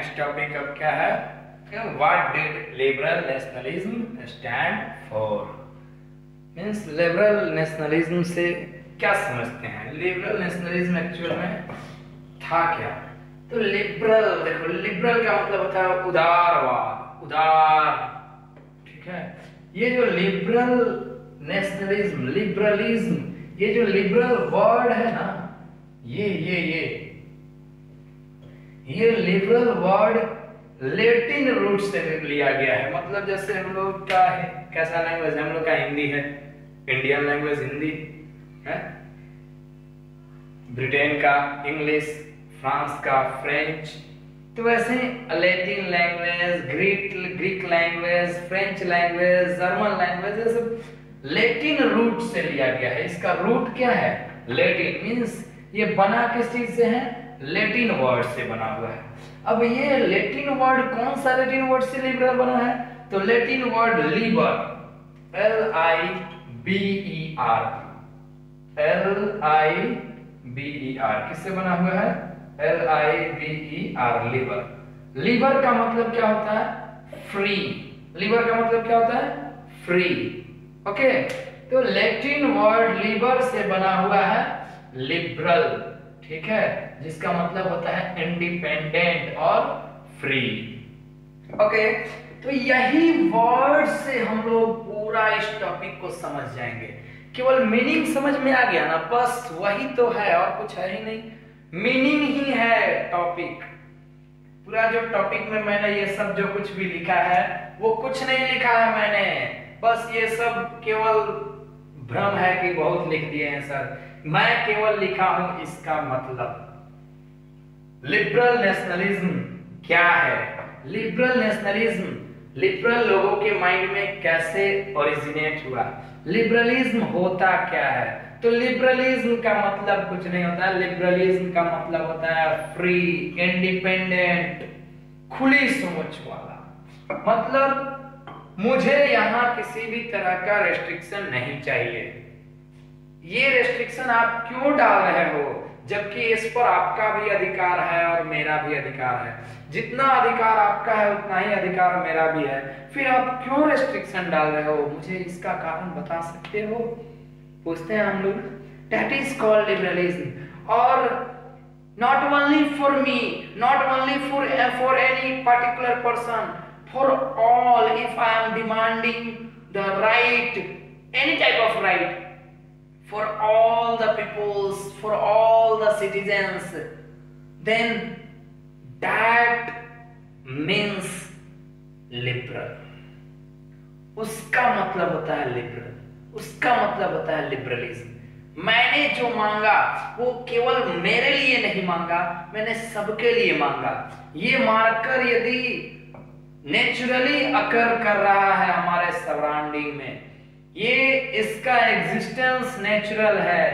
Next topic अब क्या है, what did liberal nationalism stand for. Means liberal nationalism से क्या समझते हैं, लिबरल नेशनलिज्म एक्चुअल में था क्या। तो लिबरल, देखो लिबरल का मतलब होता है उदारवाद, उदार, ठीक है। ये जो लिबरल नेशनलिज्म, लिबरलिज्म, ये जो लिबरल वर्ड है ना, ये लिबरल वर्ड लैटिन रूट से लिया गया है। मतलब जैसे हम लोग का है, कैसा लैंग्वेज है, हम लोग का हिंदी है, इंडियन लैंग्वेज हिंदी है, ब्रिटेन का इंग्लिश, फ्रांस का फ्रेंच, तो वैसे Latin language, Greek language, French language, German language, ये सब लैटिन रूट से लिया गया है। इसका रूट क्या है, लैटिन। मींस ये बना किस चीज से है, लैटिन वर्ड से बना हुआ है। अब ये लैटिन वर्ड, कौन सा लैटिन वर्ड से लिबरल बना है, तो लैटिन वर्ड लीबर, LIBER, LIBER किससे बना हुआ है, LIBER, लीबर। लीबर का मतलब क्या होता है, फ्री। लीबर का मतलब क्या होता है, फ्री। ओके, तो लैटिन वर्ड लीबर से बना हुआ है लिबरल, ठीक है, जिसका मतलब होता है इंडिपेंडेंट और फ्री। ओके, तो यही वर्ड से हम लोग पूरा इस टॉपिक को समझ जाएंगे। केवल मीनिंग समझ में आ गया ना, बस वही तो है, और कुछ है ही नहीं, मीनिंग ही है टॉपिक। पूरा जो टॉपिक में मैंने ये सब जो कुछ भी लिखा है वो कुछ नहीं लिखा है मैंने, बस ये सब केवल भ्रम है कि बहुत लिख दिए हैं सर। मैं केवल लिखा हूं इसका मतलब। लिबरल नेशनलिज्म क्या है, लिबरल नेशनलिज्म लिबरल लोगों के माइंड में कैसे ओरिजिनेट हुआ, लिबरलिज्म होता क्या है। तो लिबरलिज्म का मतलब कुछ नहीं होता है, लिबरलिज्म का मतलब होता है फ्री, इंडिपेंडेंट, खुली सोच वाला। मतलब मुझे यहाँ किसी भी तरह का रेस्ट्रिक्शन नहीं चाहिए। ये रेस्ट्रिक्शन आप क्यों डाल रहे हो, जबकि इस पर आपका भी अधिकार है और मेरा भी अधिकार है। जितना अधिकार आपका है उतना ही अधिकार मेरा भी है, फिर आप क्यों रेस्ट्रिक्शन डाल रहे हो, मुझे इसका कारण बता सकते हो, पूछते हैं हम लोग। That is called liberalism. और not only for me, not only for any particular person, for all, if I am demanding the right, any type of right, for all the peoples, for all the citizens, then that means liberal। उसका मतलब होता है liberal, उसका मतलब होता है liberalism. मैंने जो मांगा वो केवल मेरे लिए नहीं मांगा, मैंने सबके लिए मांगा। ये मार्कर यदि नेचुरली अकर कर रहा है हमारे सराउंडिंग में, ये इसका एग्जिस्टेंस नेचुरल है,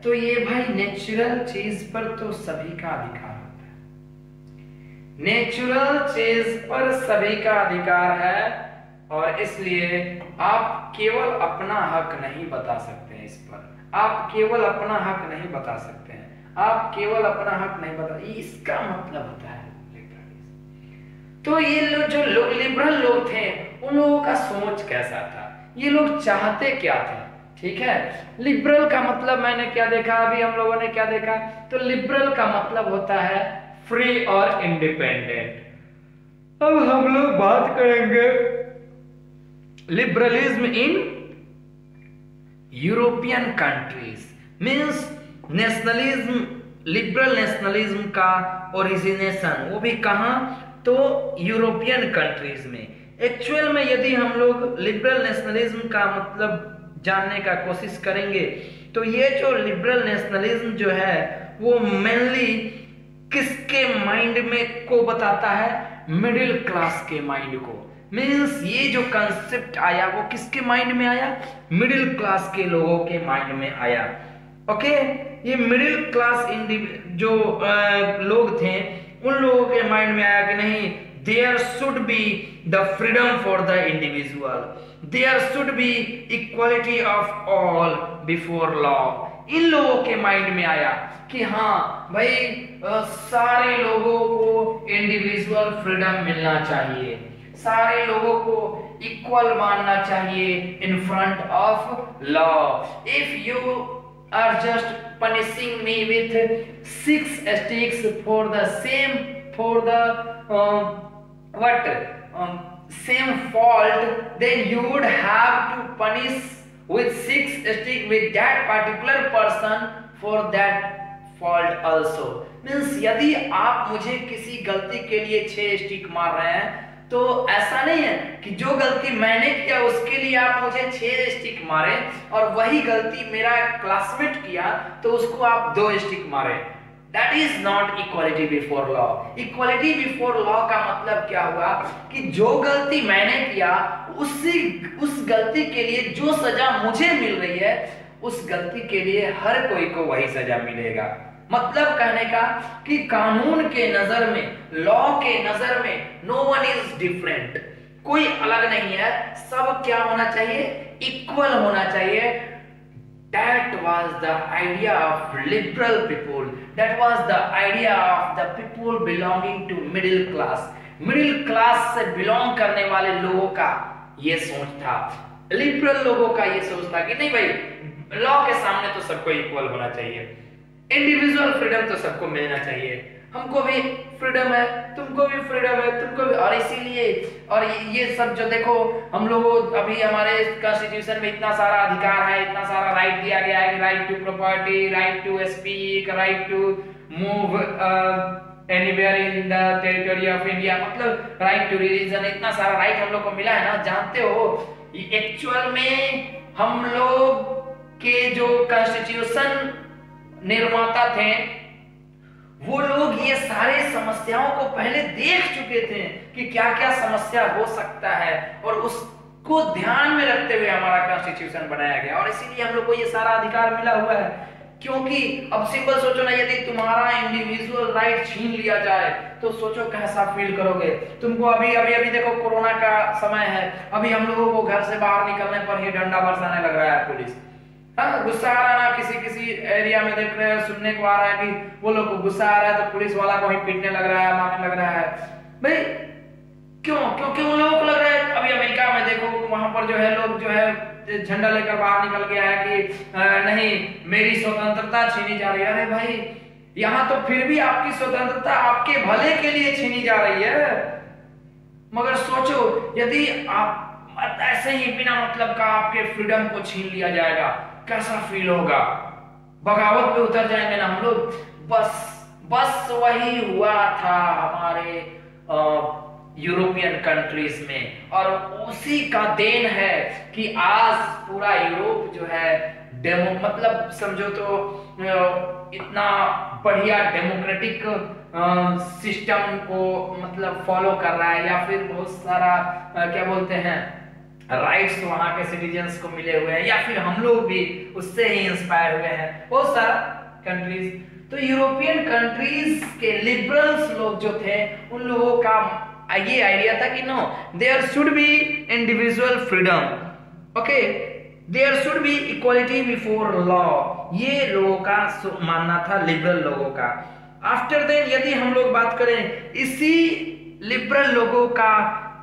तो ये भाई नेचुरल चीज पर तो सभी का अधिकार होता है। नेचुरल चीज पर सभी का अधिकार है, और इसलिए आप केवल अपना हक नहीं बता सकते हैं इस पर, आप केवल अपना हक नहीं बता सकते हैं, आप केवल अपना हक नहीं बता, इसका मतलब होता है। तो ये लोग जो लिबरल लोग थे, उन लोगों का सोच कैसा था, ये लोग चाहते क्या थे, ठीक है। लिबरल का मतलब मैंने क्या देखा, अभी हम लोगों ने क्या देखा, तो लिबरल का मतलब होता है फ्री और इंडिपेंडेंट। अब हम लोग बात करेंगे liberalism in European countries. Means nationalism, liberal nationalism का ओरिजिनेशन वो भी कहां, तो यूरोपियन कंट्रीज में। एक्चुअल में यदि हम लोग लिबरल नेशनलिज्म का मतलब जानने का कोशिश करेंगे, तो ये जो लिबरल नेशनलिज्म जो है वो मेनली किसके माइंड में को बताता है, मिडिल क्लास के माइंड को। मींस ये जो कंसेप्ट आया वो किसके माइंड में आया, मिडिल क्लास के लोगों के माइंड में आया। ओके, ये मिडिल क्लास जो लोग थे उन लोगों के माइंड में आया कि नहीं, there should be the freedom for the individual, there should be equality of all before law। इन लोगों के माइंड में आया कि हाँ भाई सारे लोगों को इंडिविजुअल फ्रीडम मिलना चाहिए, सारे लोगों को इक्वल मानना चाहिए in front of law. If you are just punishing me with 6 sticks for the same same fault, then you would have to punish with 6 sticks with that particular person for that fault also। Means यदि आप मुझे किसी गलती के लिए 6 stick मार रहे हैं तो ऐसा नहीं है कि जो गलती मैंने किया उसके लिए आप मुझे 6 स्टिक मारे और वही गलती मेरा क्लासमेट किया तो उसको आप 2 स्टिक मारे। That is not equality before law। Equality before law का मतलब क्या हुआ कि जो गलती मैंने किया उस गलती के लिए जो सजा मुझे मिल रही है उस गलती के लिए हर कोई को वही सजा मिलेगा। मतलब कहने का कि कानून के नजर में, लॉ के नजर में नो वन इज डिफरेंट, कोई अलग नहीं है, सब क्या होना चाहिए, इक्वल होना चाहिए। That was the idea of liberal people, that was the idea of the people belonging to middle class। Middle class से बिलोंग करने वाले लोगों का ये सोच था, लिबरल लोगों का ये सोच था कि नहीं भाई लॉ के सामने तो सबको इक्वल होना चाहिए, इंडिविजुअल फ्रीडम तो सबको मिलना चाहिए, हमको भी फ्रीडम है, तुमको भी फ्रीडम है, तुमको भी। और इसीलिए और ये सब जो देखो हम लोगों अभी हमारे कॉन्स्टिट्यूशन में इतना सारा अधिकार है, इतना सारा राइट दिया गया है, right to property, right to speak, right to move anywhere in the territory of India, मतलब राइट टू रिलीजन, इतना सारा राइट हम लोग को मिला है ना। जानते हो एक्चुअल में हम लोग के जो कॉन्स्टिट्यूशन निर्माता थे वो लोग ये सारे समस्याओं को पहले देख चुके थे कि क्या क्या समस्या हो सकता है और उसको ध्यान में रखते हुए हमारा कॉन्स्टिट्यूशन बनाया गया और इसीलिए हम लोग को ये सारा अधिकार मिला हुआ है। क्योंकि अब सिंपल सोचो ना, यदि तुम्हारा इंडिविजुअल राइट छीन लिया जाए तो सोचो कैसा फील करोगे। तुमको अभी देखो कोरोना का समय है, अभी हम लोगों को घर से बाहर निकलने पर ही डंडा बरसाने लग रहा है पुलिस। गुस्सा आ रहा है ना, किसी एरिया में देख रहे हैं, सुनने को आ रहा है कि वो लोग को गुस्सा आ रहा है तो पुलिस वाला को ही पीटने लग रहा है, मारने लग रहा है। भाई क्यों? क्योंकि उन लोगों को लग रहा है, अभी अमेरिका में देखो वहां पर जो है लोग जो है झंडा लेकर बाहर निकल गया है कि नहीं मेरी स्वतंत्रता छीनी जा रही है। अरे भाई यहाँ तो फिर भी आपकी स्वतंत्रता आपके भले के लिए छीनी जा रही है। मगर सोचो यदि आप ऐसे ही बिना मतलब का आपके फ्रीडम को छीन लिया जाएगा कैसा फील होगा, बगावत पे उतर जाएंगे ना हम लोग। बस वही हुआ था हमारे यूरोपियन कंट्रीज में और उसी का देन है कि आज पूरा यूरोप जो है मतलब समझो तो इतना बढ़िया डेमोक्रेटिक सिस्टम को मतलब फॉलो कर रहा है, या फिर बहुत सारा क्या बोलते हैं राइट्स वहां के सिटीजन्स को मिले हुए हैं, या फिर हम लोग भी उससे ही इंस्पायर हुए हैं बहुत सारा कंट्रीज। तो यूरोपियन कंट्रीज के लिबरल्स लोग जो थे उन लोगों का ये आइडिया था कि no there should be individual freedom, okay, there should be equality before law, ये लोगों का मानना था, लिबरल लोगों का। आफ्टर देन यदि हम लोग बात करें इसी लिबरल लोगों का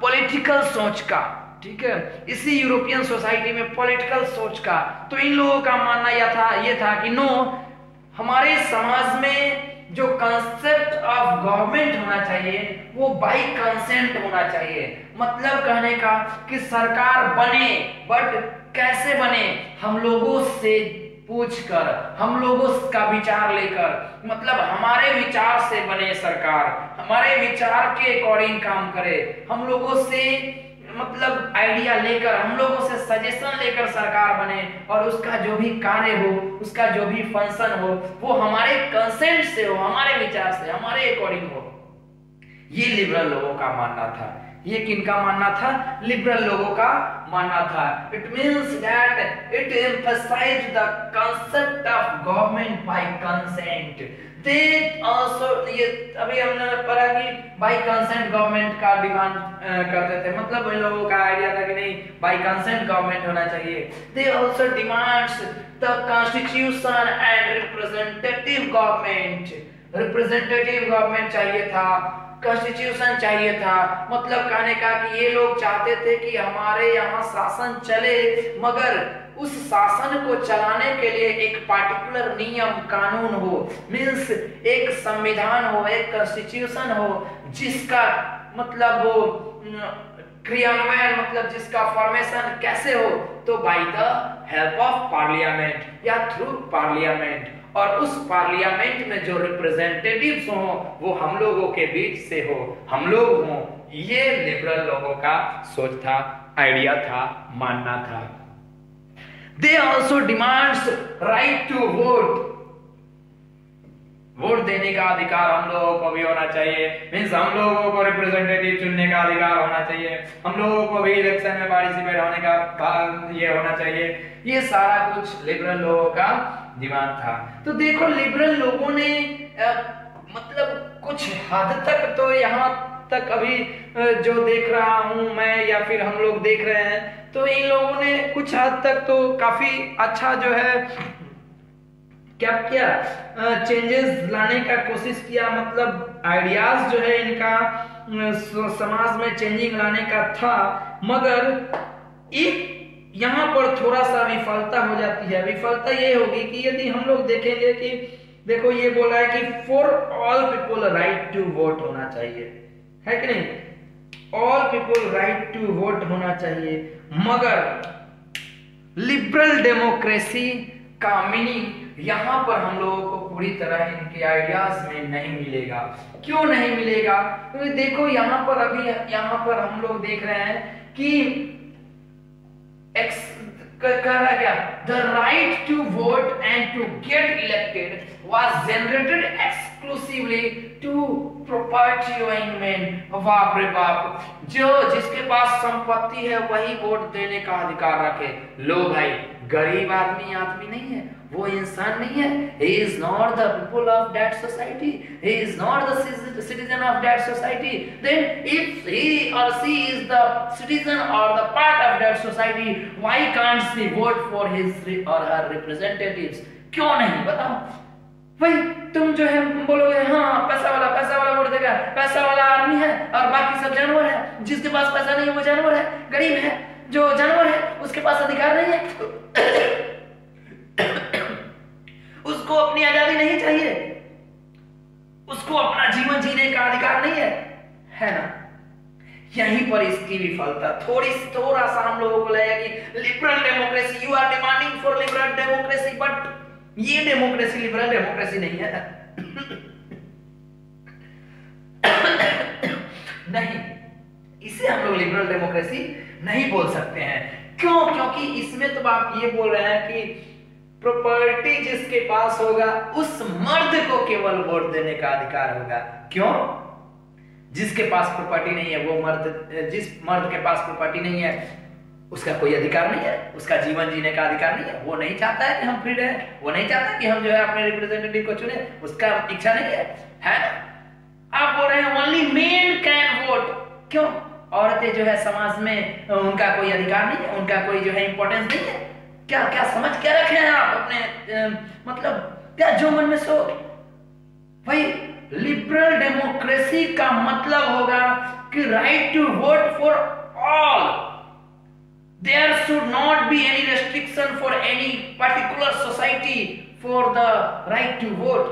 पॉलिटिकल सोच का, ठीक है, इसी यूरोपियन सोसाइटी में पॉलिटिकल सोच का, तो इन लोगों का मानना ये था कि नो हमारे समाज में जो कंसेप्ट ऑफ गवर्नमेंट होना चाहिए वो बाय कंसेंट होना चाहिए। मतलब कहने का कि सरकार बने, बट कैसे बने, हम लोगों से पूछकर, हम लोगों का विचार लेकर, मतलब हमारे विचार से बने सरकार, हमारे विचार के अकॉर्डिंग काम करे, हम लोगों से मतलब आइडिया लेकर, हम लोगों से सजेशन लेकर सरकार बने और उसका जो भी कार्य हो, उसका जो भी फंक्शन हो वो हमारे कंसेंट से हो, हमारे विचार से, हमारे अकॉर्डिंग हो। ये लिबरल लोगों का मानना था। ये किनका मानना था? लिबरल लोगों का मानना था। It means that it emphasized the concept of government government by consent. They also, ये अभी हमने पढ़ा कि बाय कंसेंट गवर्नमेंट का डिमांड करते थे, मतलब इन लोगों का आइडिया था कि नहीं बाय कंसेंट गवर्नमेंट होना चाहिए। They also demands the constitution and representative government. Representative government चाहिए था, कॉन्स्टिट्यूशन चाहिए था, मतलब कहने का कि ये लोग चाहते थे कि हमारे यहाँ शासन चले, मगर उस शासन को चलाने के लिए एक पार्टिकुलर नियम कानून हो, मींस एक संविधान हो, एक कॉन्स्टिट्यूशन हो, जिसका मतलब वो क्रियान्वयन, मतलब जिसका फॉर्मेशन कैसे हो, तो by the help of parliament या थ्रू पार्लियामेंट। और उस पार्लियामेंट में जो रिप्रेजेंटेटिव्स हो वो हम लोगों के बीच से हो, हम लोग हों। ये लिबरल लोगों का सोच था, आइडिया था, मानना था। They also demands right to vote. Vote देने का अधिकार हम लोगों को भी होना चाहिए, मीन्स हम लोगों को रिप्रेजेंटेटिव चुनने का अधिकार होना चाहिए, हम लोगों को भी इलेक्शन में पार्टिसिपेट होने का ये होना चाहिए। ये सारा कुछ लिबरल लोगों का डिमांड था। तो देखो लिबरल लोगों ने मतलब कुछ हद तक तो यहाँ तक अभी जो देख रहा हूं मैं या फिर हम लोग देख रहे हैं, तो इन लोगों ने कुछ हद तक तो काफी अच्छा जो है क्या किया, चेंजेस लाने का कोशिश किया, मतलब आइडियाज जो है इनका समाज में चेंजिंग लाने का था, मगर एक यहाँ पर थोड़ा सा विफलता हो जाती है। विफलता ये होगी कि यदि हम लोग देखेंगे कि देखो ये बोला है कि for all people right to vote होना चाहिए, है कि नहीं, all people right to vote होना चाहिए, मगर लिबरल डेमोक्रेसी का मीनिंग यहाँ पर हम लोगों को पूरी तरह इनके आइडियाज में नहीं मिलेगा। क्यों नहीं मिलेगा? क्योंकि देखो यहाँ पर अभी यहाँ पर हम लोग देख रहे हैं कि कह रहा क्या, the right to vote and to get elected was generated exclusively to property owners। बाप रे बाप, जो जिसके पास संपत्ति है वही वोट देने का अधिकार रखे। लो भाई, गरीब आदमी नहीं है, वो इंसान नहीं है, he is not the people of that society, he is not the citizen of that society। then if he or she is the citizen or the part of that society, why can't she vote for his or her representatives? क्यों नहीं, बताओ भाई। तुम जो है बोलोगे हाँ पैसा वाला वोट देगा, पैसा वाला आदमी है और बाकी सब जानवर है, जिसके पास पैसा नहीं है वो जानवर है, गरीब है, जो जानवर है उसके पास अधिकार नहीं है, उसको अपनी आजादी नहीं चाहिए, उसको अपना जीवन जीने का अधिकार नहीं है ना। यहीं पर इसकी विफलता थोड़ा सा हम लोगों को लगेगा कि liberal democracy, you are demanding for liberal democracy, but ये डेमोक्रेसी लिबरल डेमोक्रेसी नहीं है। नहीं, इसे हम लोग लिबरल डेमोक्रेसी नहीं बोल सकते हैं। क्यों? क्योंकि इसमें तो आप ये बोल रहे हैं कि प्रॉपर्टी जिसके पास होगा उस मर्द को केवल वोट देने का अधिकार होगा। क्यों? जिसके पास प्रॉपर्टी नहीं है वो मर्द, जिस मर्द के पास प्रॉपर्टी नहीं है उसका कोई अधिकार नहीं है, उसका जीवन जीने का अधिकार नहीं है, वो नहीं चाहता है कि हम फ्री रहे, वो नहीं चाहता कि हम जो है अपने रिप्रेजेंटेटिव को चुने, उसका इच्छा नहीं है ना। आप बोल रहे हैं ओनली मेन कैन वोट। क्यों? औरतें जो है समाज में उनका कोई अधिकार नहीं है, उनका कोई जो है इंपॉर्टेंस नहीं है। क्या समझ क्या रखे हैं आप अपने मतलब क्या जो मन में सो। भाई लिबरल डेमोक्रेसी का मतलब होगा कि right to vote for all. There should not be any restriction for any particular society for the right to vote।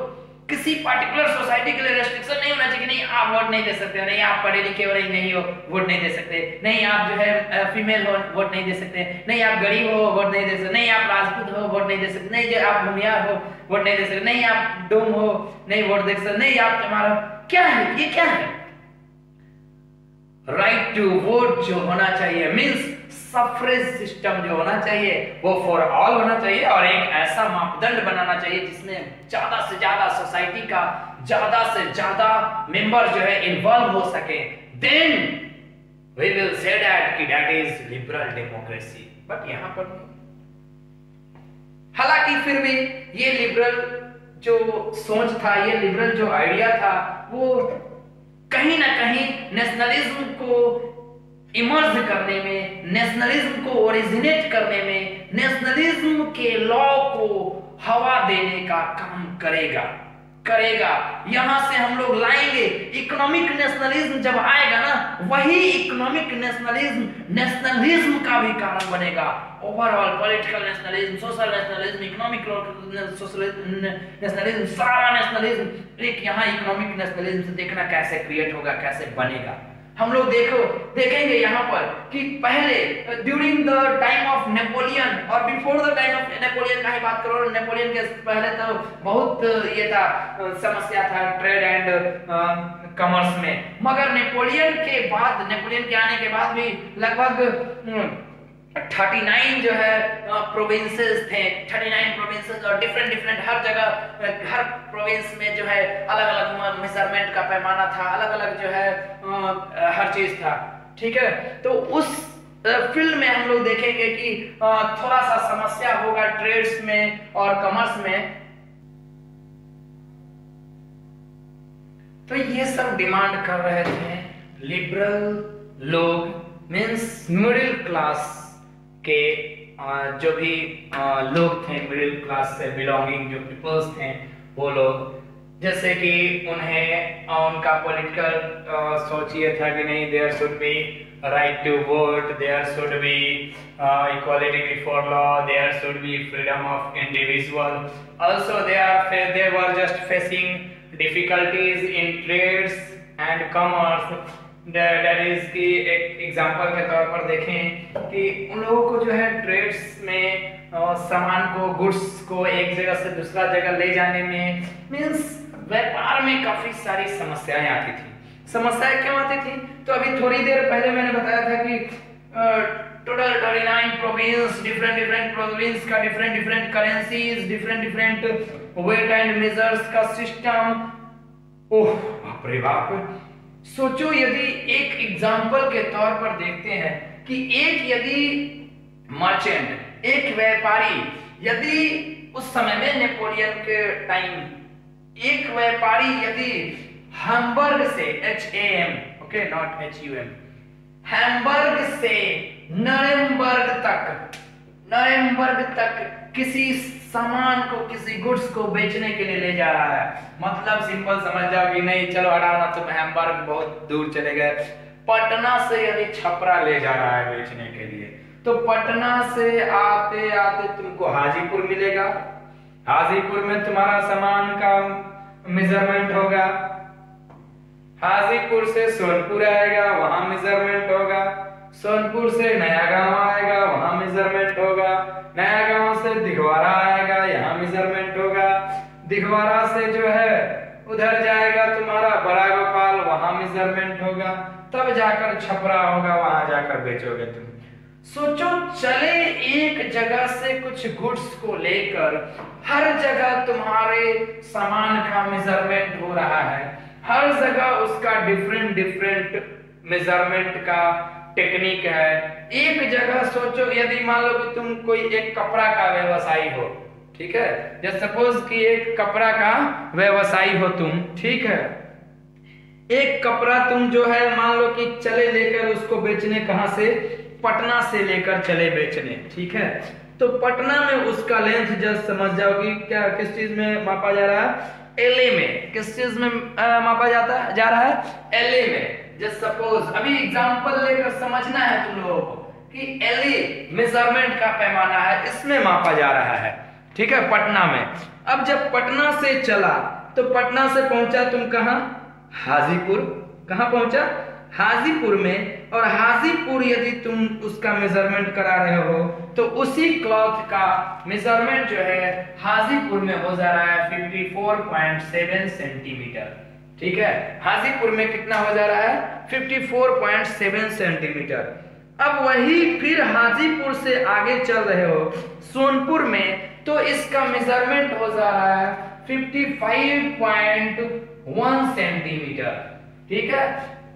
किसी पर्टिकुलर सोसाइटी के लिए रेस्ट्रिक्शन नहीं होना चाहिए कि नहीं आप वोट नहीं दे सकते हो, नहीं आप पढ़े लिखे हो नहीं हो वोट नहीं दे सकते, नहीं आप जो है फीमेल हो वोट नहीं दे सकते, नहीं आप गरीब हो वोट नहीं दे सकते, नहीं आप राजपूत हो वोट नहीं दे सकते, नहीं जो आप भूमियार हो वोट नहीं दे सकते, नहीं आप डोम हो नहीं वोट दे सकते, नहीं आप तुम्हारा क्या है, ये क्या है? राइट टू वोट जो होना चाहिए मीन्स सफरेज सिस्टम जो होना चाहिए वो फॉर ऑल होना चाहिए, और एक ऐसा मापदंड बनाना चाहिए जिसमें ज्यादा से ज्यादा सोसाइटी का ज्यादा से ज्यादा मेंबर जो है इन्वॉल्व हो सके। Then we will say that कि that is liberal democracy. But यहां पर हालांकि फिर भी ये लिबरल जो सोच था, ये लिबरल जो आइडिया था, वो कहीं ना कहीं नेशनलिज्म को इमर्ज करने में, नेशनलिज्म को ओरिजिनेट करने में, नेशनलिज्म के लॉ को हवा देने का काम करेगा। यहां से हम लोग लाएंगे इकोनॉमिक नेशनलिज्म। जब आएगा ना, वही इकोनॉमिक नेशनलिज्म का भी कारण बनेगा। Overall political nationalism, social nationalism, economic nationalism, सारा नेशनलिज्म एक यहाँ इकोनॉमिक नेशनलिज्म से देखना कैसे क्रिएट होगा, कैसे बनेगा। हम लोग देखेंगे यहाँ पर कि पहले during the time of Napoleon और before the time of Napoleon का ही बात करो। नेपोलियन के पहले तो बहुत ये था, समस्या था ट्रेड एंड कॉमर्स में, मगर नेपोलियन के आने के बाद भी लगभग 39 जो है प्रोविंसेस थे, 39 प्रोविंसेस और डिफरेंट हर जगह, हर प्रोविंस में जो है अलग अलग मेजरमेंट का पैमाना था, अलग अलग जो है हर चीज था। ठीक है, तो उस फील्ड में हम लोग देखेंगे कि थोड़ा सा समस्या होगा ट्रेड्स में और कॉमर्स में। तो ये सब डिमांड कर रहे थे लिबरल लोग, मींस मिडिल क्लास के जो भी लोग थे, मिडिल क्लास से बिलोंगिंग जो पीपल्स थे वो लोग, जैसे कि उन्हें उनका पॉलिटिकल सोच ये था कि नहीं, there should be right to vote, there should be equality before law, there should be freedom of individual. Also they were just facing difficulties in trades and commerce। That is कि एक example के तौर पर देखें कि उन लोगों को जो है ट्रेड्स में सामान को, गुड्स को एक जगह से दूसरा जगह ले जाने में, मींस व्यापार में काफी सारी समस्याएं आती थी। समस्याएं क्यों आती थी? तो अभी थोड़ी देर पहले मैंने बताया था कि टोटल 39 प्रोविंस, डिफरेंट प्रोविंस का different currencies, different weight and measures का सिस्टम। ओह बाप रे बाप! सोचो, यदि एक एग्जाम्पल के तौर पर देखते हैं कि यदि मर्चेंट, एक व्यापारी, यदि उस समय में नेपोलियन के टाइम एक व्यापारी यदि हैम्बर्ग से, HAM, okay, not HUM, Hamburg से नरेमबर्ग तक किसी सामान को, किसी गुड्स को बेचने के लिए ले जा रहा है, मतलब सिंपल समझ जाओ कि नहीं चलो हटाओ ना, तुम हैम्बर्ग बहुत दूर चले गए, पटना से यदि छपरा ले जा रहा है बेचने के लिए, तो पटना से आते आते तुमको हाजीपुर मिलेगा, हाजीपुर में तुम्हारा सामान का मेजरमेंट होगा, हाजीपुर से सोनपुर आएगा, वहां मेजरमेंट होगा, सोनपुर से नया गांव आएगा, वहां मेजरमेंट होगा, नया गांव से दिघवारा आएगा, यहाँ मेजरमेंट होगा, दिघवारा से जो है उधर जाएगा तुम्हारा बड़ा गोपाल, वहां मेजरमेंट होगा, तब जाकर छपरा होगा, वहां जाकर बेचोगे तुम। सोचो, चले एक जगह से कुछ गुड्स को लेकर हर जगह तुम्हारे सामान का मेजरमेंट हो रहा है, हर जगह उसका डिफरेंट मेजरमेंट का टेक्निक है। एक जगह सोचो, यदि मान लो कि तुम कोई एक कपड़ा का व्यवसायी हो, ठीक है, जैसे सपोज कि एक कपड़ा का व्यवसायी हो तुम, ठीक है, एक कपड़ा तुम जो है मान लो कि चले लेकर उसको बेचने, कहां से? पटना से लेकर चले बेचने, ठीक है, तो पटना में उसका लेंथ जस्ट समझ जाओ कि क्या, किस चीज में मापा जा रहा है? LA में। किस चीज में मापा जा रहा है? LA में। जस्ट सपोज, अभी एग्जांपल लेकर समझना है तुम लोगों को कि LA मेजरमेंट का पैमाना है, इसमें मापा जा रहा है, ठीक है, पटना में। अब जब पटना से चला तो पटना से पहुंचा तुम कहां? हाजीपुर। कहां पहुंचा? हाजीपुर में। और हाजीपुर यदि तुम उसका मेजरमेंट करा रहे हो तो उसी क्लॉथ का मेजरमेंट जो है हाजीपुर में हो जा रहा है 54.7 सेंटीमीटर, ठीक है, हाजीपुर में कितना हो जा रहा है? 54.7 सेंटीमीटर। अब वही फिर हाजीपुर से आगे चल रहे हो सोनपुर में, तो इसका मेजरमेंट हो जा रहा है 55.1 सेंटीमीटर, ठीक है।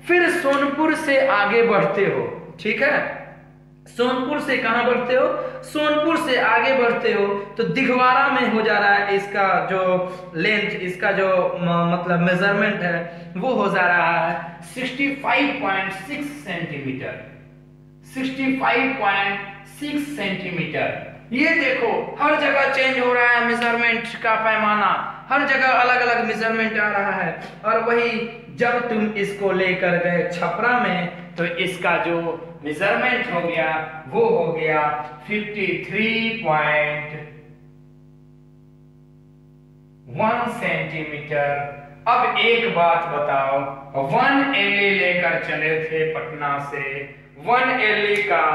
फिर सोनपुर से आगे बढ़ते हो, ठीक है, सोनपुर से कहां बढ़ते हो, सोनपुर से आगे बढ़ते हो तो दिघवारा में हो जा रहा है इसका जो लेंथ, इसका जो मतलब मेजरमेंट है वो हो जा रहा है 65.6 सेंटीमीटर, 65.6 सेंटीमीटर। ये देखो हर जगह चेंज हो रहा है मेजरमेंट का पैमाना, हर जगह अलग अलग मेजरमेंट आ रहा है। और वही जब तुम इसको लेकर गए छपरा में तो इसका जो मेजरमेंट हो गया वो हो गया 53.1 सेंटीमीटर। अब एक बात बताओ, 1 LA लेकर चले थे पटना से, 1 LA का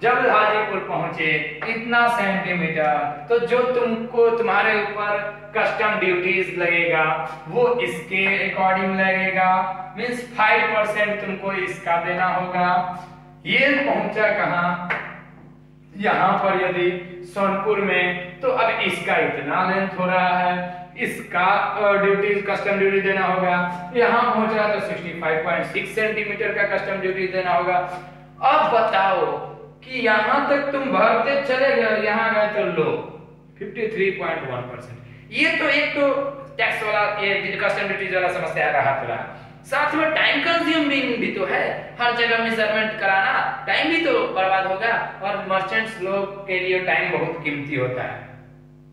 जब हाजीपुर पहुंचे इतना सेंटीमीटर, तो जो तुमको तुम्हारे ऊपर कस्टम ड्यूटीज लगेगा वो इसके अकॉर्डिंग लगेगा, मींस 5% तुमको इसका देना होगा। ये पहुंचा कहां, यहां पर यदि सोनपुर में, तो अब इसका इतना लेंथ हो रहा है, इसका ड्यूटीज कस्टम ड्यूटी देना होगा। यहां पहुंचा तो 65.6 सेंटीमीटर का कस्टम ड्यूटी देना होगा। अब बताओ कि यहां तक तुम भरते चले गए, यहां गए तो लो 53.1%। ये तो एक तो टैक्स वाला, ये कस्टम ड्यूटी वाला समस्या रहा थोड़ा, साथ में टाइम कंज्यूमिंग भी तो है, हर जगह मेजरमेंट कराना, टाइम भी तो बर्बाद होगा। और मर्चेंट्स लोग के लिए टाइम बहुत कीमती होता है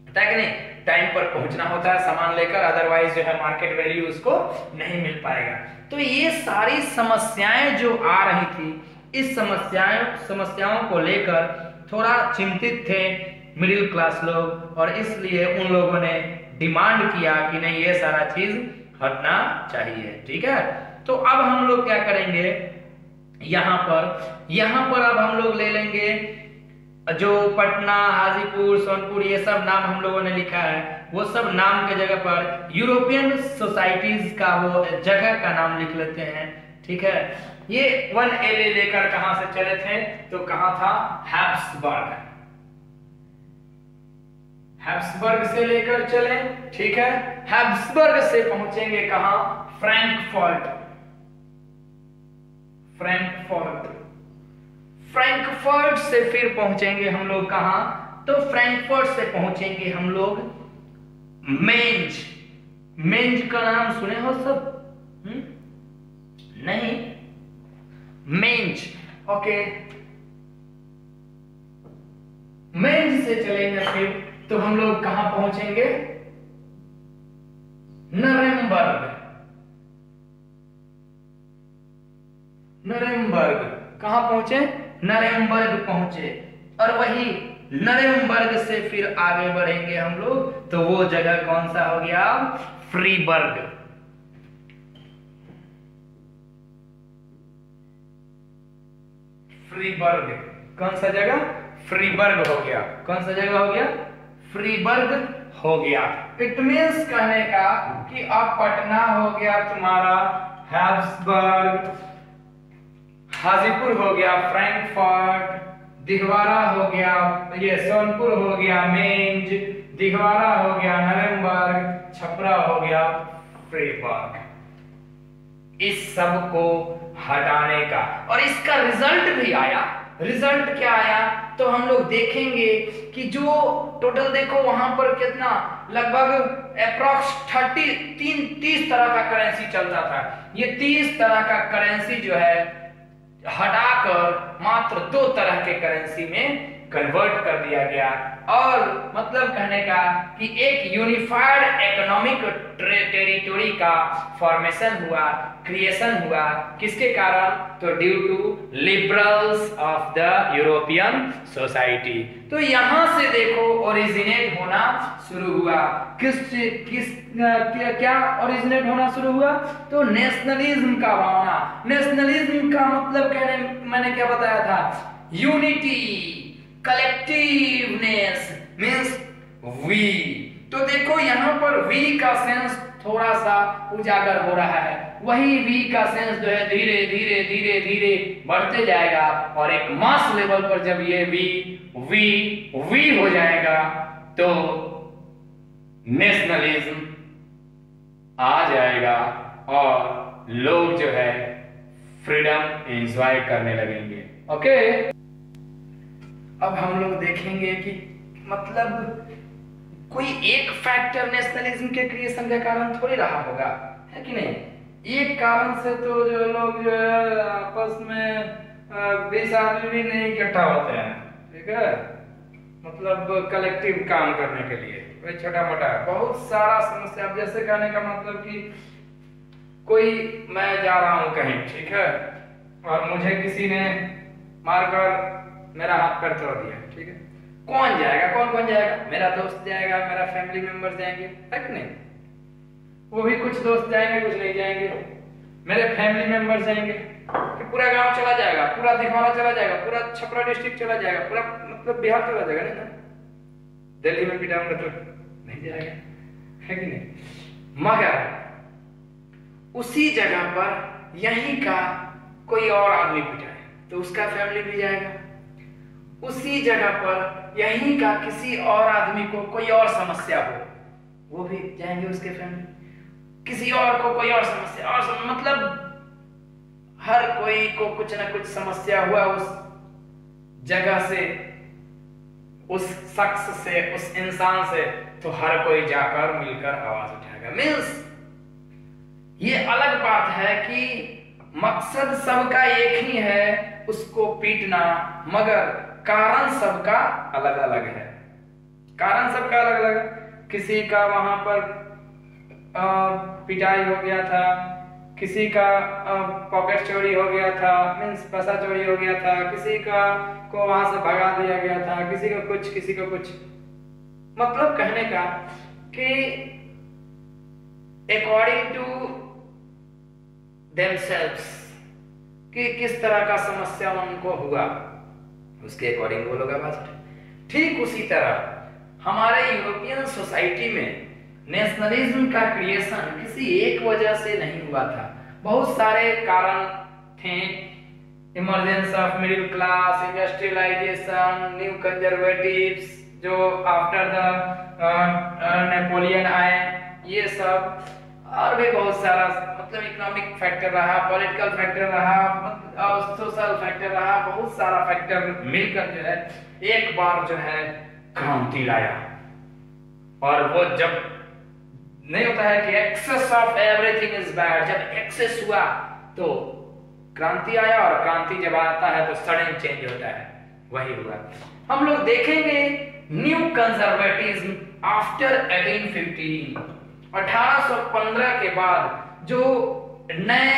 कि नहीं, टाइम पर पहुंचना होता है सामान लेकर, अदरवाइज जो है मार्केट वैल्यू उसको नहीं मिल पाएगा। तो ये सारी समस्याएं जो आ रही थी, इस समस्याओं को लेकर थोड़ा चिंतित थे मिडिल क्लास लोग, और इसलिए उन लोगों ने डिमांड किया कि नहीं ये सारा चीज हटना चाहिए। ठीक है, तो अब हम लोग क्या करेंगे, यहां पर अब हम लोग ले लेंगे जो पटना, हाजीपुर, सोनपुर, ये सब नाम हम लोगों ने लिखा है, वो सब नाम के जगह पर यूरोपियन सोसाइटीज का वो जगह का नाम लिख लेते हैं। ठीक है, ये 1 LA लेकर कहां से चले थे, तो कहां था, हैब्सबर्ग, हैब्सबर्ग से लेकर चले। ठीक है, हैब्सबर्ग से पहुंचेंगे कहां, फ्रैंकफर्ट, फ्रैंकफर्ट से फिर पहुंचेंगे हम लोग कहां, तो फ्रैंकफर्ट से पहुंचेंगे हम लोग मेंज। मेंज का नाम सुने हो सब? नहीं, मेंज, ओके। मेंज से चलेंगे फिर तो हम लोग कहां पहुंचेंगे, नरेम्बर्ग, कहां पहुंचे, नरेम्बर्ग पहुंचे। और वही नरेम्बर्ग से फिर आगे बढ़ेंगे हम लोग, तो वो जगह कौन सा हो गया, फ्रीबर्ग, फ्रीबर्ग। कौन सा जगह, फ्रीबर्ग हो गया। कौन सा जगह हो गया, फ्रीबर्ग हो गया। इट मींस कहने का कि अब पटना हो गया तुम्हारा हैब्सबर्ग, हाजीपुर हो गया फ्रैंकफर्ट, दिघवारा हो गया, ये सोनपुर हो गया मेंज, दिघवारा हो गया नरेम्बर्ग, छपरा हो गया फ्रीबर्ग। इस सब को हटाने का, और इसका रिजल्ट भी आया। रिजल्ट क्या आया, तो हम लोग देखेंगे कि जो टोटल देखो वहां पर कितना, लगभग अप्रॉक्स 30 तरह का करेंसी चलता था। ये 30 तरह का करेंसी जो है हटाकर मात्र 2 तरह के करेंसी में कन्वर्ट कर दिया गया। और मतलब कहने का कि एक यूनिफाइड इकोनॉमिक टेरिटरी का फॉर्मेशन हुआ, क्रिएशन हुआ, किसके कारण, तो due to liberals of the European society. तो यहां से देखो ओरिजिनेट होना शुरू हुआ, क्या ओरिजिनेट होना शुरू हुआ, तो नेशनलिज्म का भावना। नेशनलिज्म का मतलब कहने मैंने क्या बताया था, यूनिटी, कलेक्टिवनेस, मींस वी। तो देखो यहां पर वी का सेंस थोड़ा सा उजागर हो रहा है, वही वी का सेंस जो है धीरे धीरे धीरे धीरे बढ़ते जाएगा, और एक मास लेवल पर जब ये वी हो जाएगा तो नेशनलिज्म आ जाएगा और लोग जो है फ्रीडम एंजॉय करने लगेंगे। ओके, अब हम लोग देखेंगे कि मतलब कोई एक फैक्टर नेशनलिज्म के क्रिएशन का कारण थोड़ी रहा होगा, है कि नहीं? एक कारण से तो जो लोग जो है आपस में 20 आदमी भी नहीं इकट्ठा होते हैं, ठीक है, मतलब कलेक्टिव काम करने के लिए, कोई छोटा मोटा बहुत सारा समस्या। जैसे कहने का मतलब कि कोई, मैं जा रहा हूं कहीं, ठीक है, और मुझे किसी ने मारकर मेरा हाथ पैर तोड़ दिया, ठीक है, कौन जाएगा? कौन जाएगा? मेरा दोस्त जाएगा, मेरा फैमिली मेंबर जाएंगे, है कि नहीं? वो भी कुछ दोस्त जाएंगे, कुछ नहीं जाएंगे, मेरे फैमिली मेंबर जाएंगे, कि पूरा गांव चला जाएगा, पूरा दिघवाड़ा चला जाएगा, पूरा छपरा डिस्ट्रिक्ट चला जाएगा, पूरा मतलब बिहार चला जाएगा, नहीं ना? दिल्ली में पिटाऊंगा तो नहीं जाएगा, है कि नहीं? मगर उसी जगह पर यहीं का कोई और आदमी पिटाए तो उसका फैमिली भी जाएगा। उसी जगह पर यहीं का किसी और आदमी को कोई और समस्या हो, वो भी जाएंगे, उसके फैमिली। किसी और को कोई और समस्या, और मतलब हर कोई को कुछ ना कुछ समस्या हुआ उस जगह से, उस शख्स से, उस इंसान से, तो हर कोई जाकर मिलकर आवाज उठाएगा। मीन्स ये अलग बात है कि मकसद सबका एक ही है, उसको पीटना, मगर कारण सबका अलग अलग है। कारण सबका अलग अलग है। किसी का वहां पर पिटाई हो गया था, किसी का पॉकेट चोरी हो गया था, मीन्स पैसा चोरी हो गया था, किसी का को वहां से भगा दिया गया था, किसी को कुछ, किसी को कुछ। मतलब कहने का कि अकॉर्डिंग टू themselves कि किस तरह का समस्या उनको हुआ, उसके अकॉर्डिंग वो लोग आवाज उठाए। ठीक उसी तरह हमारे यूरोपियन सोसाइटी में नेशनलिज्म का क्रिएशन किसी एक वजह से नहीं हुआ था, बहुत सारे कारण थे। Emergence of middle class, industrialisation, new conservatives जो आफ्टर द नेपोलियन आए, ये सब, और भी बहुत सारा, मतलब इकोनॉमिक फैक्टर रहा, पॉलिटिकल फैक्टर रहा, और सोशल फैक्टर रहा, बहुत सारा फैक्टर मिलकर जो है एक बार जो है क्रांति लाया। और वो जब नहीं होता है कि excess of everything is bad, जब एक्सेस हुआ तो क्रांति आया, और क्रांति जब आता है तो सडन चेंज होता है, वही हुआ। हम लोग देखेंगे न्यू कंजर्वेटिज्म आफ्टर 1815, 1815 के बाद जो नए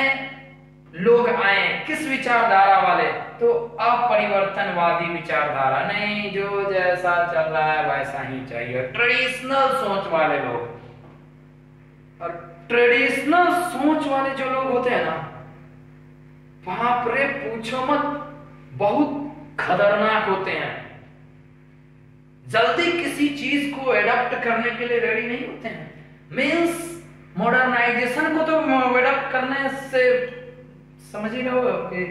लोग आए, किस विचारधारा वाले? तो अपरिवर्तनवादी विचारधारा, नहीं जो जैसा चल रहा है वैसा ही चाहिए, ट्रेडिशनल सोच वाले लोग। और ट्रेडिशनल सोच वाले जो लोग होते हैं ना, बाप रे पूछो मत, बहुत खतरनाक होते हैं। जल्दी किसी चीज को एडॉप्ट करने के लिए रेडी नहीं होते हैं। मीन्स मॉडर्नाइजेशन को तो एडॉप्ट करने से समझ ही लो कि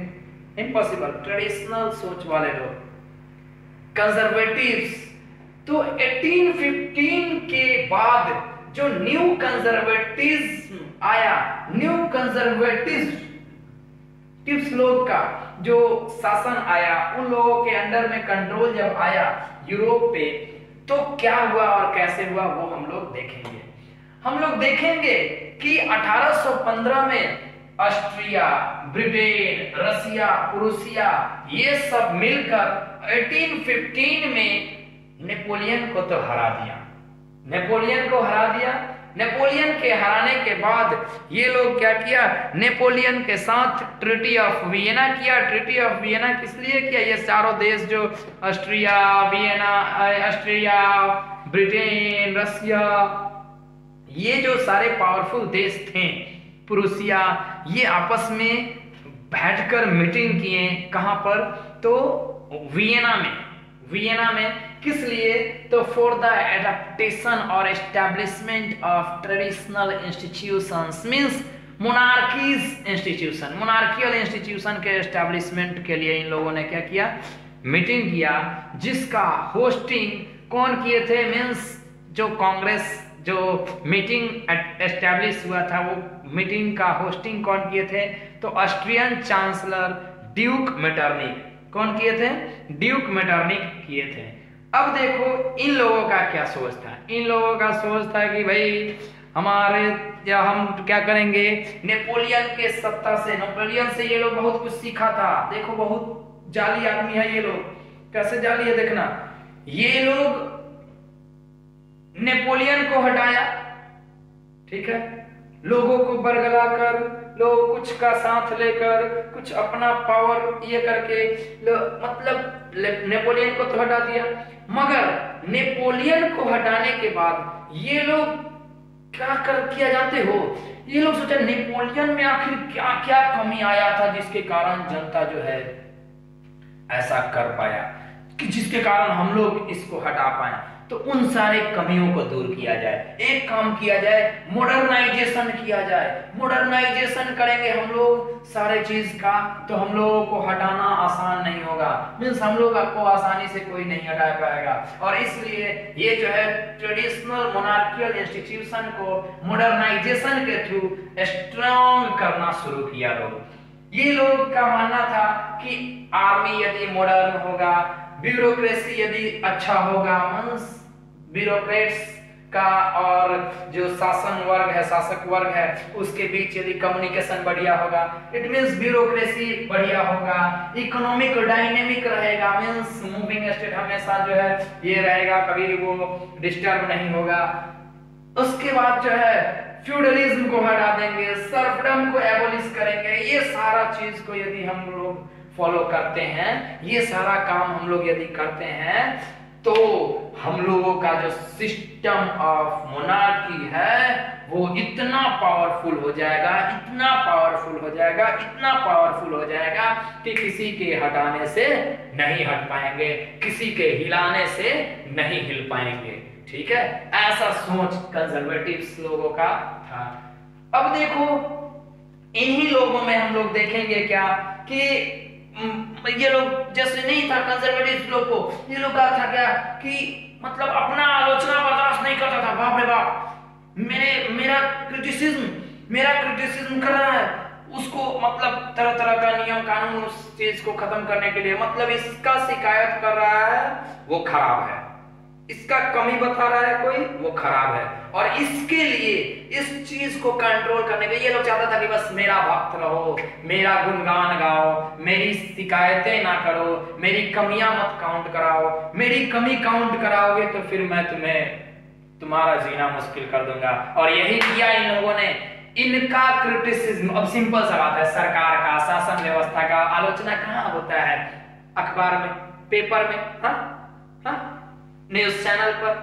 इम्पॉसिबल। ट्रेडिशनल सोच वाले लोग, कंजर्वेटिव्स, तो 1815 के बाद जो न्यू कंजर्वेटिज्म आया, न्यू कंजर्वेटिव्स लोग का जो शासन आया, उन लोगों के अंडर में कंट्रोल जब आया यूरोप पे, तो क्या हुआ और कैसे हुआ वो हम लोग देखेंगे। हम लोग देखेंगे कि 1815 में ऑस्ट्रिया, ब्रिटेन, रसिया, प्रूसिया, ये सब मिलकर 1815 में नेपोलियन को तो हरा दिया। नेपोलियन को हरा दिया। नेपोलियन के हराने के बाद ये लोग क्या किया, नेपोलियन के साथ ट्रीटी ऑफ वियना किया। ट्रीटी ऑफ वियना किस लिए किया? ये चारों देश जो ऑस्ट्रिया, वियना, ऑस्ट्रिया, ब्रिटेन, रसिया, ये जो सारे पावरफुल देश थे, प्रूसिया, ये आपस में बैठकर मीटिंग किए। कहां पर? तो वियना में। वियना में किस लिए? तो फॉर द एडेप्टेशन और establishment of traditional institutions, means monarchies institution, monarchial institution के एस्टैब्लिशमेंट के लिए इन लोगों ने क्या किया? मीटिंग किया, जिसका होस्टिंग कौन किए थे? मींस जो कांग्रेस जो मीटिंग एस्टैब्लिश हुआ था, वो मीटिंग का होस्टिंग कौन किए थे? तो ऑस्ट्रियन चांसलर ड्यूक मेटरनिक। कौन किए थे? ड्यूक मेटरनिक किए थे। अब देखो इन लोगों का क्या सोच था। इन लोगों का सोच था कि भाई हमारे या हम क्या करेंगे, नेपोलियन के सत्ता से, नेपोलियन से ये लोग बहुत कुछ सीखा था। देखो बहुत जाली आदमी है ये लोग, कैसे जाली है देखना। ये लोग नेपोलियन को हटाया, ठीक है, लोगों को बरगला कर, लोग कुछ का साथ लेकर, कुछ अपना पावर ये करके मतलब नेपोलियन को तो हटा दिया। मगर नेपोलियन को हटाने के बाद ये लोग क्या किया जानते हो? ये लोग सोचा नेपोलियन में आखिर क्या क्या कमी आया था जिसके कारण जनता जो है ऐसा कर पाया, कि जिसके कारण हम लोग इसको हटा पाए। तो उन सारे कमियों को दूर किया जाए, एक काम किया जाए, मॉडर्नाइजेशन किया जाए। मॉडर्नाइजेशन करेंगे हम लोग सारे चीज का, तो हम लोगों को हटाना आसान नहीं होगा। मीन्स हम लोग आपको आसानी से कोई नहीं हटा पाएगा। और इसलिए ये जो है ट्रेडिशनल मोनार्कियल इंस्टीट्यूशन को मॉडर्नाइजेशन के थ्रू स्ट्रॉन्ग करना शुरू किया लोग। ये लोग का मानना था कि आर्मी यदि मॉडर्न होगा, ब्यूरोक्रेसी यदि अच्छा होगा, मींस ब्यूरोक्रेट्स का और जो शासन वर्ग है, शासक वर्ग है, उसके बीच यदि कम्युनिकेशन बढ़िया होगा, इट मींस ब्यूरोक्रेसी बढ़िया होगा, इकोनॉमिक डायनेमिक रहेगा, मींस मूविंग स्टेट हमेशा जो है ये रहेगा, कभी वो डिस्टर्ब नहीं होगा। उसके बाद जो है फ्यूडलिज्म को हटा देंगे, सर्फडम को एबोलिश करेंगे। ये सारा चीज को यदि हम लोग फॉलो करते हैं, ये सारा काम हम लोग यदि करते हैं, तो हम लोगों का जो सिस्टम ऑफ मोनार्की है वो इतना पावरफुल हो जाएगा, इतना पावरफुल हो जाएगा, इतना पावरफुल हो जाएगा कि किसी के हटाने से नहीं हट पाएंगे, किसी के हिलाने से नहीं हिल पाएंगे। ठीक है, ऐसा सोच कंजर्वेटिव्स लोगों का था। अब देखो इन्हीं लोगों में हम लोग देखेंगे क्या कि ये लोग जैसे नहीं था कंजर्वेटिव लोग को, ये लोग का था क्या कि मतलब अपना आलोचना बर्दाश्त नहीं करता था। बाप रे बाप, मेरा क्रिटिसिज्म कर रहा है, उसको मतलब तरह तरह का नियम कानून उस चीज को खत्म करने के लिए मतलब इसका शिकायत कर रहा है, वो खराब है, इसका कमी बता रहा है कोई, वो खराब है। और इसके लिए इस चीज को कंट्रोल करने के लिए ये लोग चाहता था कि बस मेरा भक्त रहो, मेरा गुणगान गाओ, मेरी शिकायतें ना करो, मेरी कमियां मत काउंट कराओ। मेरी कमी काउंट कराओगे तो फिर मैं तुम्हारा जीना मुश्किल कर दूंगा। और यही किया इन लोगों ने। इनका क्रिटिसिज्म, अब सिंपल सा बात है, सरकार का, शासन व्यवस्था का आलोचना कहाँ होता है? अखबार में, पेपर में, हाँ, न्यूज चैनल पर,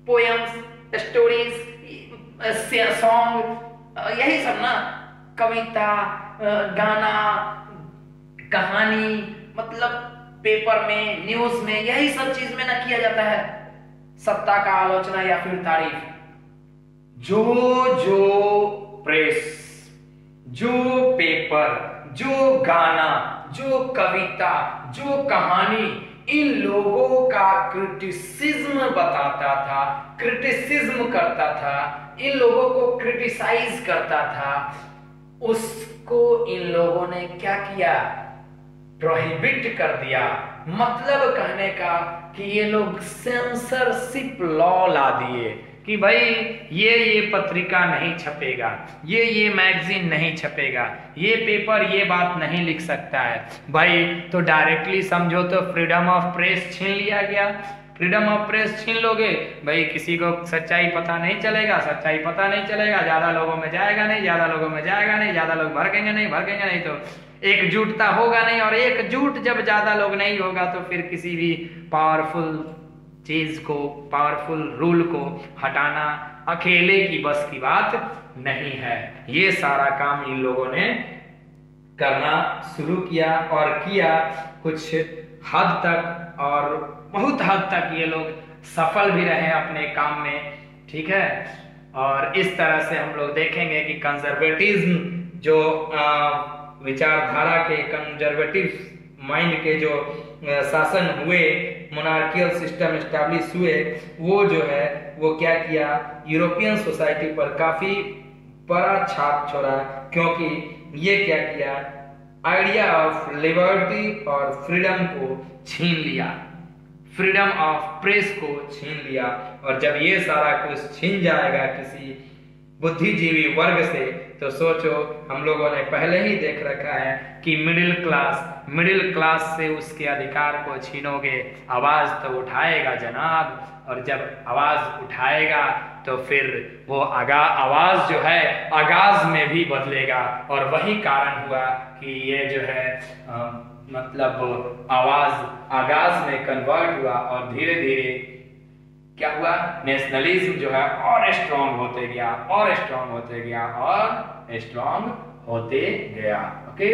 पोएम्स, स्टोरीज, सॉन्ग, यही सब ना, कविता, गाना, कहानी, मतलब पेपर में, न्यूज में, यही सब चीज में ना किया जाता है सत्ता का आलोचना या फिर तारीफ। जो प्रेस, जो पेपर, जो गाना, जो कविता, जो कहानी इन लोगों का क्रिटिसिज्म बताता था, क्रिटिसिज्म करता था, इन लोगों को क्रिटिसाइज करता था, उसको इन लोगों ने क्या किया? प्रोहिबिट कर दिया। मतलब कहने का कि ये लोग सेंसरशिप लॉ ला दिए कि भाई ये पत्रिका नहीं छपेगा, ये मैगजीन नहीं छपेगा, ये पेपर ये बात नहीं लिख सकता है भाई। तो डायरेक्टली समझो तो फ्रीडम ऑफ प्रेस छीन लिया गया। फ्रीडम ऑफ प्रेस छीन लोगे भाई, किसी को सच्चाई पता नहीं चलेगा, सच्चाई पता नहीं चलेगा, ज्यादा लोगों में जाएगा नहीं, ज्यादा लोगों में जाएगा नहीं, ज्यादा लोग भड़केंगे नहीं तो एकजुटता होगा नहीं, और एकजुट जब ज्यादा लोग नहीं होगा तो फिर किसी भी पावरफुल चीज को, पावरफुल रूल को हटाना अकेले की बस की बात नहीं है। ये सारा काम इन लोगों ने करना शुरू किया और किया कुछ हद तक, और बहुत हद तक ये लोग सफल भी रहे अपने काम में। ठीक है, और इस तरह से हम लोग देखेंगे कि कंजर्वेटिज्म जो विचारधारा के, कंजर्वेटिव माइंड के जो शासन हुए, मोनार्कियल सिस्टम एस्टैब्लिश हुए, वो जो है वो क्या किया, यूरोपियन सोसाइटी पर काफी बड़ा छाप छोड़ा। क्योंकि ये क्या किया, आइडिया ऑफ लिबर्टी और फ्रीडम को छीन लिया, फ्रीडम ऑफ प्रेस को छीन लिया। और जब ये सारा कुछ छीन जाएगा किसी बुद्धिजीवी वर्ग से, तो सोचो, हम लोगों ने पहले ही देख रखा है कि मिडिल क्लास से उसके अधिकार को छीनोगे, आवाज तो उठाएगा जनाब। और जब आवाज उठाएगा तो फिर वो आवाज जो है आगाज में भी बदलेगा। और वही कारण हुआ कि ये जो है मतलब आवाज आगाज में कन्वर्ट हुआ और धीरे धीरे क्या हुआ, नेशनलिज्म जो है और स्ट्रांग होते गया और स्ट्रांग होते गया और स्ट्रांग होते गया। ओके,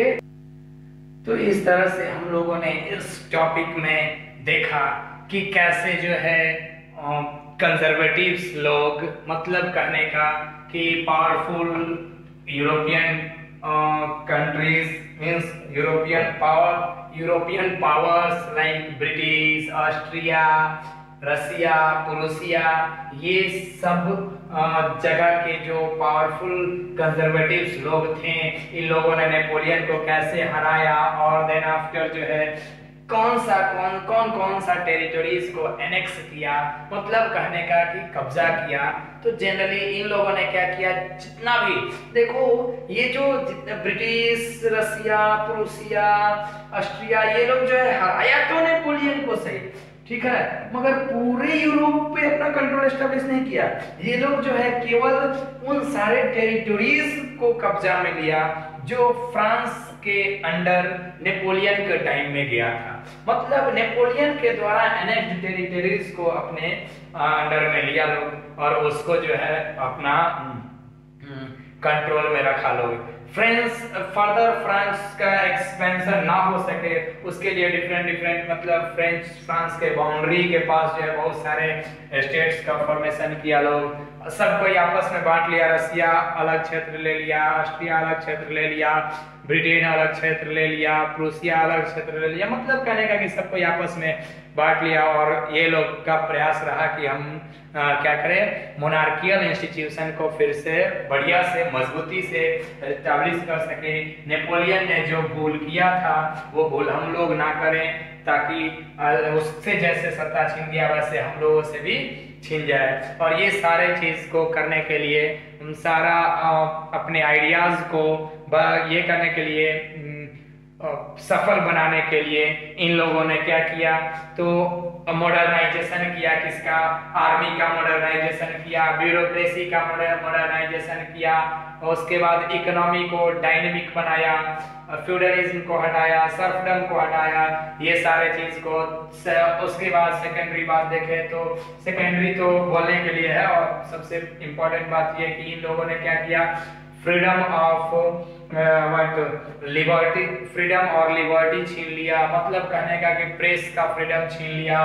तो इस तरह से हम लोगों ने इस टॉपिक में देखा कि कैसे जो है कंजर्वेटिव्स लोग, मतलब कहने का कि powerful European countries means European powers like British, Austria, Russia, Prussia, ये सब जगह के जो पावरफुल कंजर्वेटिव्स लोग थे, इन लोगों ने नेपोलियन को कैसे हराया और देन आफ्टर जो है कौन कौन सा टेरिटरीज को एनेक्स किया, मतलब कहने का कि कब्जा किया। तो जनरली इन लोगों ने क्या किया, जितना भी देखो ये जो ब्रिटिश, रसिया, प्रूसिया, ऑस्ट्रिया, ये लोग जो है हराया तो नेपोलियन को सही, ठीक है, मगर पूरे यूरोप पे अपना कंट्रोल एस्टेब्लिश नहीं किया। ये लोग जो है केवल उन सारे टेरिटरीज को कब्जा में लिया जो फ्रांस के अंडर नेपोलियन के टाइम में गया था। मतलब नेपोलियन के द्वारा एनेक्स्ड टेरिटरीज को अपने अंडर में लिया लोग और उसको जो है अपना कंट्रोल में रखा लोग। फ्रांस का एक्सपेंशन ना हो सके उसके लिए डिफरेंट मतलब फ्रांस के बाउंड्री के पास जो है बहुत सारे स्टेट्स का फॉर्मेशन किया लोग, सबको आपस में बांट लिया। रसिया अलग क्षेत्र ले लिया, ऑस्ट्रिया अलग क्षेत्र ले लिया, ब्रिटेन अलग क्षेत्र ले लिया, प्रूसिया अलग क्षेत्र ले लिया, मतलब कहने का कि सबको आपस में बांट लिया। और ये लोग का प्रयास रहा कि हम क्या करें, मोनार्कियल इंस्टीट्यूशन को फिर से बढ़िया से मजबूती से एस्टैब्लिश कर सके। नेपोलियन ने जो भूल किया था वो भूल हम लोग ना करें, ताकि उससे जैसे सत्ता छीन गया वैसे हम लोगों से भी छीन जाए। और ये सारे चीज को करने के लिए, सारा अपने आइडियाज को ये करने के लिए, सफल बनाने के लिए इन लोगों ने क्या किया, तो मॉडर्नाइजेशन किया। किसका, आर्मी का मॉडर्नाइजेशन किया, ब्यूरोक्रेसी का मॉडर्नाइजेशन किया, और उसके बाद इकोनॉमी को डायनेमिक बनाया, फ्यूडलिज्म को हटाया, सर्फडम को हटाया, ये सारे चीज को। उसके बाद सेकेंडरी बात देखें तो सेकेंडरी तो बोलने के लिए है, और सबसे इम्पोर्टेंट बात ये कि इन लोगों ने क्या किया, फ्रीडम ऑफ लिबर्टी, फ्रीडम और लिबर्टी छीन लिया, मतलब कहने का कि प्रेस का फ्रीडम छीन लिया,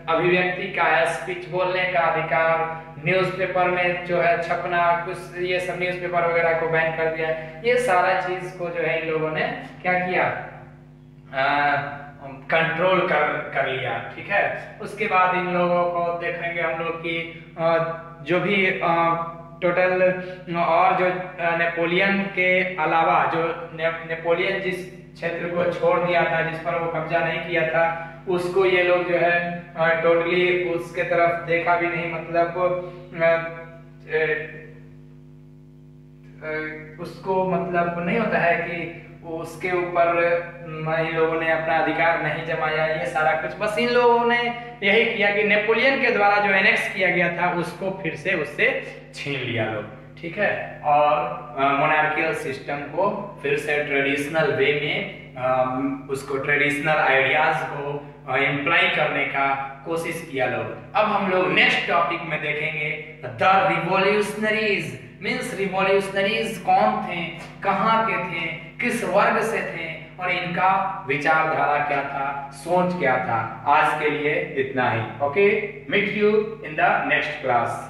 अभिव्यक्ति का है, स्पीच बोलने का अधिकार, न्यूज़पेपर में जो है छपना, कुछ ये सब न्यूज़पेपर वगैरह को बैन कर दिया। ये सारा चीज को जो है इन लोगों ने क्या किया, कंट्रोल कर लिया, ठीक है। उसके बाद इन लोगों को देखेंगे हम लोग कि जो भी टोटल और जो नेपोलियन के अलावा जो नेपोलियन जिस क्षेत्र को छोड़ दिया था, जिस पर वो कब्जा नहीं किया था, उसको ये लोग जो है टोटली उसके तरफ देखा भी नहीं, मतलब उसको मतलब नहीं होता है कि उसके ऊपर इन लोगों ने अपना अधिकार नहीं जमाया, ये सारा कुछ बस इन लोगों ने यही किया कि नेपोलियन के द्वारा जो एनेक्स किया गया था उसको फिर से उससे छीन लिया लोग, ठीक है। और मोनार्कियल सिस्टम को फिर से ट्रेडिशनल वे में उसको ट्रेडिशनल आइडियाज को इम्प्लाई करने का कोशिश किया लोग। अब हम लोग नेक्स्ट टॉपिक में देखेंगे द रिवॉल्यूशनरीज, मींस रिवॉल्यूशनरीज कौन थे, कहाँ के थे, किस वर्ग से थे, और इनका विचारधारा क्या था, सोच क्या था। आज के लिए इतना ही। Okay, meet you in the next class.